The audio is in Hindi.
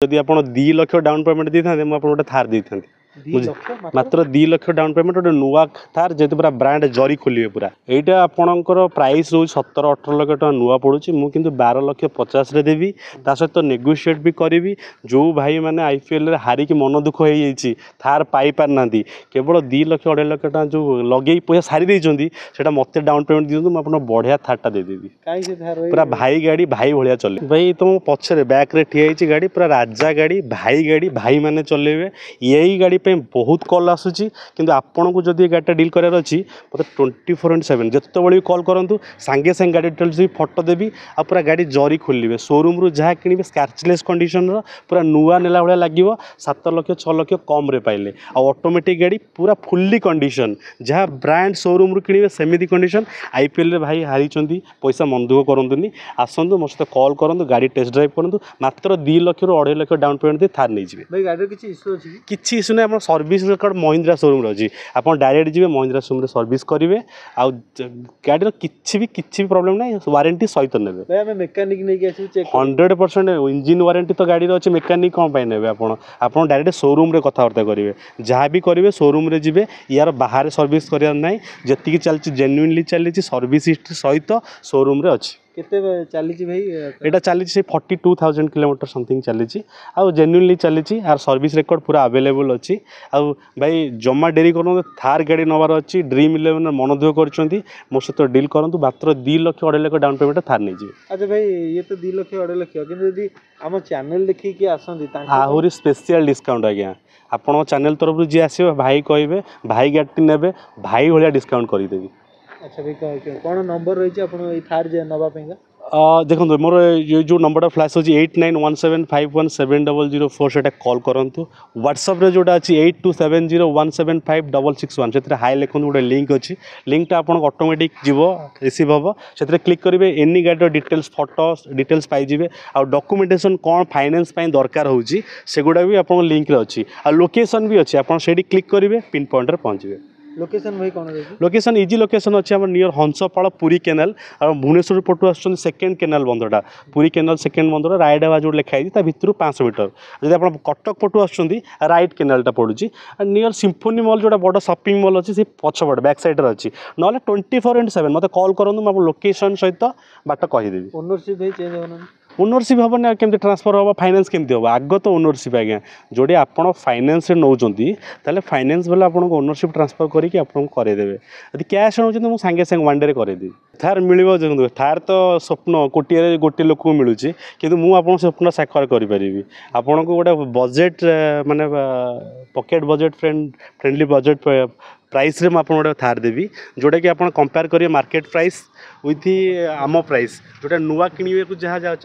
जदि आप 2 लाख डाउन पेमेंट दी था गोटे थार दी था मात्र 2 लाख डाउन पेमेंट गोटे नुआ थार जेहतु पूरा ब्रांड जरी खोलिए पूरा यहाँ आपणकर प्राइस रोज 17-18 लाख टका नुआ पड़ू मुझे 12,50,000 रे देवी ता सहित नेगोशिएट भी करी जो भाई मैंने आईपीएल हारिकी मन दुख हो थार पाई पार ना केवल 2 लाख 2.5 लाख टका जो लगे पैसा सारी देती मत डाउन पेमेंट दिखाँ मुझे बढ़िया थारटा देदेवी पूरा भाई गाड़ी भाई भाया चले भाई तुम पछरे बैक ठिया गाड़ी पूरा राजा गाड़ी भाई मैंने चलेबे यही गाड़ी बहुत कल आसूँ कि आपन को जब गाड़ी डील करार अच्छी मतलब 24/7 जिते बड़े कल करूँ सांगे सांगे गाड़ी डिटेल्स भी फोटो देवी आ पूरा गाड़ी जरी खोलिए शोरूम रू जहाँ कि स्क्रैचलेस कंडीशन पूरा नुआ नेला भाया लगे 7 लाख 6 लाख कम रे पाइले ऑटोमेटिक गाड़ी पूरा फुल्ली कंडीशन जहाँ ब्रांड शोरूम रू किणवे सेमती कंडीशन आईपीएल रे भाई हारी पैसा मन दुख करूँ आसतु मो सहित कल करूँ गाड़ी टेस्ट ड्राइव करूँ मात्र 2 लाख 2.5 लाख डाउन पेमेंट दे थार नहीं भाई गाड़ी किसी इश्यू अच्छी किसी इश्यू नहीं सर्विस रेकर्ड महिंद्रा शोरूम अच्छी आप डायरेक्ट जी महिंद्रा शोरूम सर्विस करेंगे आ गाड़ी किसी भी प्रॉब्लम ना वारंटी सहित ने भाई मेकानिक नहीं 100% इंजिन वारंटी तो गाड़ी अच्छे मेकानिक कौन पाई ने आप डायरेक्ट शोरूम रे कथबार्ता करेंगे जहाँ भी करेंगे शोरूम रे जी यार बाहर सर्विस करार ना जी चलती जेन्युइनली चली सर्विस हिस्ट्री सहित शोरूम रे अच्छी केते चली भाई यहाँ चली 42,000 किलोमीटर समथिंग चली आउ जेन्युइनली चली आर सर्विस रेकर्ड पूरा अवेलेबल अच्छी आउ भाई जमा डेरी करूँ थार गाड़ी नवार अच्छी ड्रीम 11 मन दुख कर मो सहित डील करूँ मात्र 2 लाख 2.5 लाख डाउन पेमेंट थार नहीं अच्छा भाई ये तो 2 लाख 2.5 लाख कि आम चैनल देखिए आसती आहरी स्पेशल डिस्काउंट आज्ञा आपण चैनल तरफ जी आस भाई कहे भाई गाड़ी ने भाई भाया डिस्काउंट करदेवी अच्छा भाई कौन नंबर रही है थार नापी देखो मोर ये जो नंबर फ्लैश हो 8917517004 से कॉल करूँ व्हाट्सअप रे जोटा अच्छी 8270175661 से हाई लिखुँ गोटे लिंक अच्छी लिंकटा आप ऑटोमेटिक जीव रिसीव हम से क्लिक करेंगे एनी गाड़ी डिटेल्स फोटो डिटेल्स पाइबे आ डॉक्यूमेंटेशन कौन फाइनेंस दरकार होची सेगुड़ा भी आप लिंक अच्छी आ लोकेशन भी अच्छी आप क्लिक करेंगे पिन पॉइंट पहुँचे लोकेशन भाई कौन लोकेशन इजी लोकेशन अच्छे आम नियर हंसपाड़ पुरी केनाल और भुवनेश्वर पटु आस सेकेंड केनाल बंधटा पुरी केनाल सेकेंड बंधटा रायडावा जो लिखाई भितर 500 मीटर जब आप कटक पटु आस राइट केनालटा पड़ू नियर सिम्फोनी मॉल जो बड़ शॉपिंग मॉल अच्छी से पछपट बैक साइड अच्छी ना 24/7 मत कल करूँ मुझे लोकेशन सहित बाट कहीदेवी ओनरशिप भाई चेंज होना ओनरशिप हेनी केमती ट्रांसफर हम फाइनेंस केमती हम आग तो ओनरशिप आज्ञा जोड़ी आप फाइनेंस नौकरी फाइनेंस बेले आपको ओनरशिप ट्रांसफर करके करेदेवे यदि कैश नौ मुझे सागे सागे वन डे करेदेवी थार मिल देखो थार तो स्वप्न कोटिए गोटे लोक को मिलूँ कि मुझे स्वप्न साकार करी आपन को गोटे बजेट माने pocket budget friendly budget price रे मुझे गोटे थार देवी जोटा कि आप कंपेयर करेंगे मार्केट प्राइस विथ आम प्राइस जोटा नुआ किणवे जहाँ चाहूँ